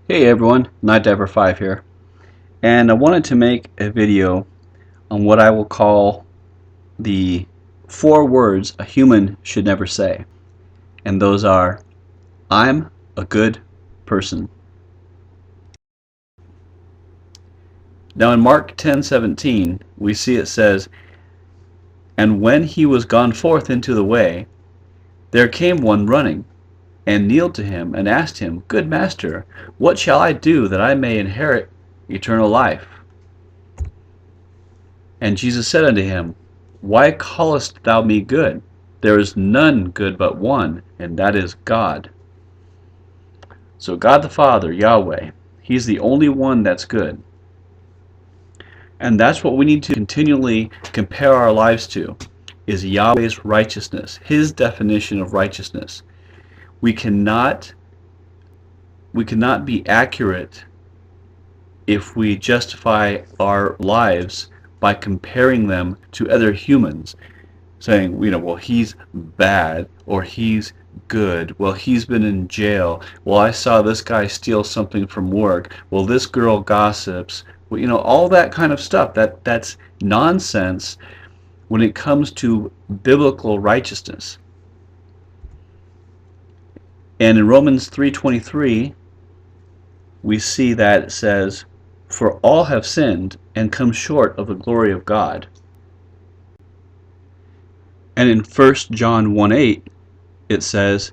Hey everyone, Night Diver 5 here, and I wanted to make a video on what I will call the 4 words a human should never say, and those are, I'm a good person. Now in Mark 10:17 we see it says, And when he was gone forth into the way, there came one running, and kneeled to him, and asked him, Good master, what shall I do that I may inherit eternal life? And Jesus said unto him, Why callest thou me good? There is none good but one, and that is God. So God the Father, Yahweh, He's the only one that's good. And that's what we need to continually compare our lives to, is Yahweh's righteousness, His definition of righteousness. We cannot be accurate if we justify our lives by comparing them to other humans, saying, well, he's bad, or he's good, well, he's been in jail, well, I saw this guy steal something from work, well, this girl gossips, well, all that kind of stuff. That's nonsense when it comes to biblical righteousness. And in Romans 3:23, we see that it says, For all have sinned and come short of the glory of God. And in 1 John 1:8, it says,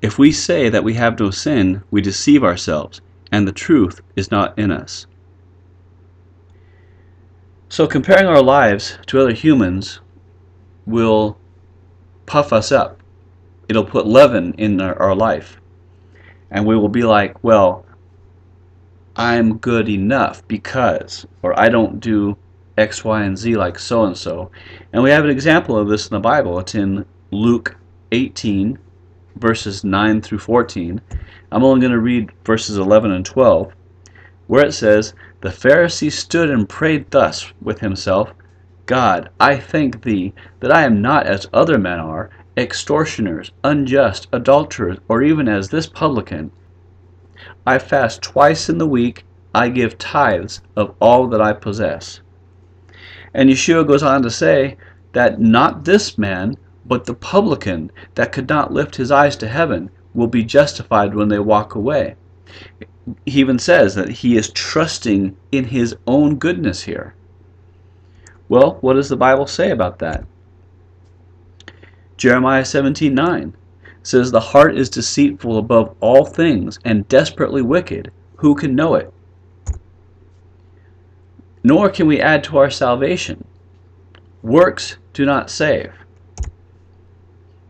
If we say that we have no sin, we deceive ourselves, and the truth is not in us. So comparing our lives to other humans will puff us up. It'll put leaven in our life. And we will be like, well, I'm good enough because, or I don't do X, Y, and Z like so-and-so. And we have an example of this in the Bible. It's in Luke 18, verses 9 through 14. I'm only going to read verses 11 and 12, where it says, The Pharisee stood and prayed thus with himself, God, I thank thee that I am not as other men are, extortioners, unjust, adulterers, or even as this publican. I fast twice in the week, I give tithes of all that I possess. And Yeshua goes on to say that not this man, but the publican that could not lift his eyes to heaven will be justified when they walk away. He even says that he is trusting in his own goodness here. Well, what does the Bible say about that? Jeremiah 17:9 says, The heart is deceitful above all things and desperately wicked. Who can know it? Nor can we add to our salvation. Works do not save.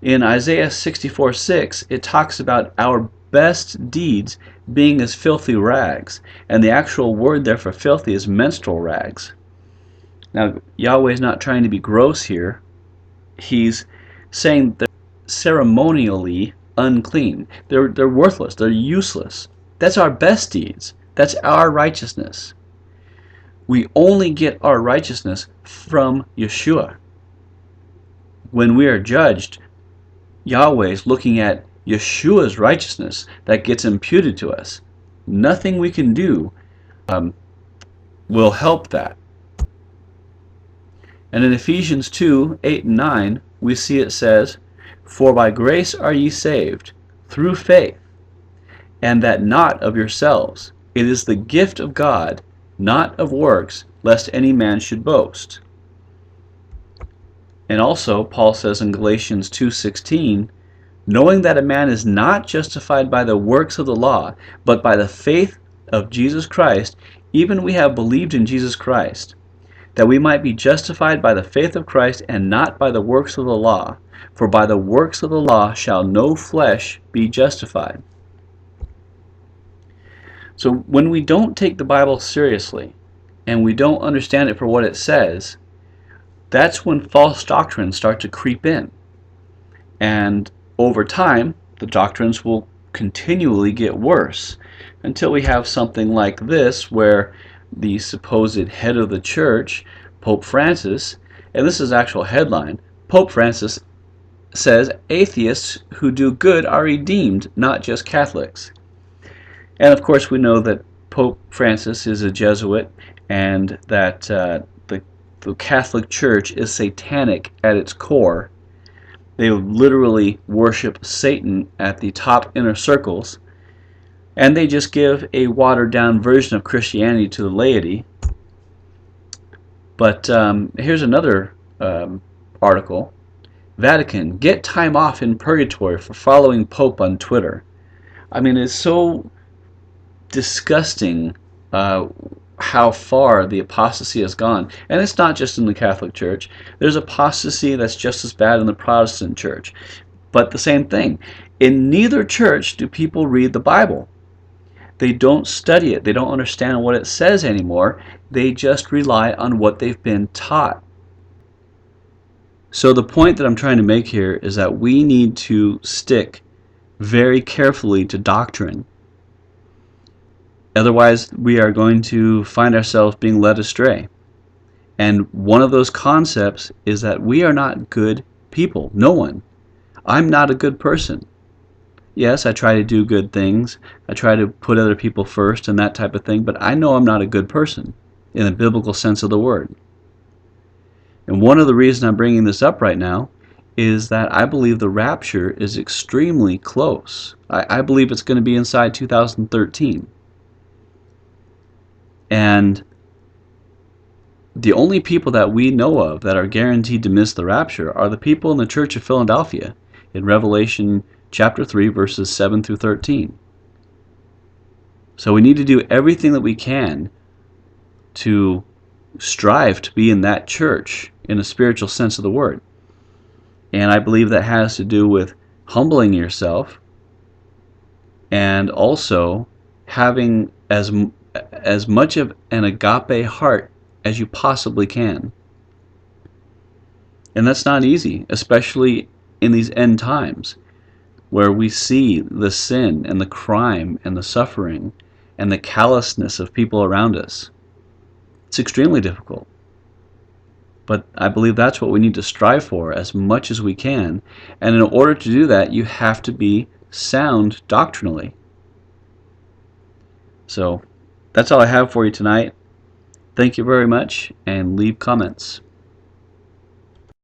In Isaiah 64:6, it talks about our best deeds being as filthy rags, and the actual word there for filthy is menstrual rags. Now, Yahweh is not trying to be gross here. He's saying they're ceremonially unclean. They're worthless. They're useless. That's our best deeds. That's our righteousness. We only get our righteousness from Yeshua. When we are judged, Yahweh is looking at Yeshua's righteousness that gets imputed to us. Nothing we can do will help that. And in Ephesians 2:8 and 9, we see it says, For by grace are ye saved, through faith, and that not of yourselves. It is the gift of God, not of works, lest any man should boast. And also, Paul says in Galatians 2:16, Knowing that a man is not justified by the works of the law, but by the faith of Jesus Christ, even we have believed in Jesus Christ, that we might be justified by the faith of Christ and not by the works of the law. For by the works of the law shall no flesh be justified. So when we don't take the Bible seriously, and we don't understand it for what it says, that's when false doctrines start to creep in. And over time, the doctrines will continually get worse until we have something like this, where the supposed head of the church, Pope Francis, and this is actual headline, Pope Francis says atheists who do good are redeemed, not just Catholics. And of course we know that Pope Francis is a Jesuit, and that the Catholic Church is satanic at its core. They literally worship Satan at the top inner circles, and they just give a watered-down version of Christianity to the laity. But here's another article. Vatican, get time off in purgatory for following Pope on Twitter. I mean, it's so disgusting how far the apostasy has gone. And it's not just in the Catholic Church. There's apostasy that's just as bad in the Protestant Church. But the same thing. In neither church do people read the Bible. They don't study it. They don't understand what it says anymore. They just rely on what they've been taught. So the point that I'm trying to make here is that we need to stick very carefully to doctrine. Otherwise, we are going to find ourselves being led astray. And one of those concepts is that we are not good people. No one. I'm not a good person. Yes, I try to do good things. I try to put other people first and that type of thing, but I know I'm not a good person in the biblical sense of the word. And one of the reasons I'm bringing this up right now is that I believe the rapture is extremely close. I believe it's going to be inside 2013. And the only people that we know of that are guaranteed to miss the rapture are the people in the Church of Philadelphia in Revelation chapter 3 verses 7 through 13. So we need to do everything that we can to strive to be in that church in a spiritual sense of the word. And I believe that has to do with humbling yourself and also having as much of an agape heart as you possibly can. And that's not easy, especially in these end times where we see the sin and the crime and the suffering and the callousness of people around us. It's extremely difficult. But I believe that's what we need to strive for as much as we can. And in order to do that, you have to be sound doctrinally. So that's all I have for you tonight. Thank you very much, and leave comments.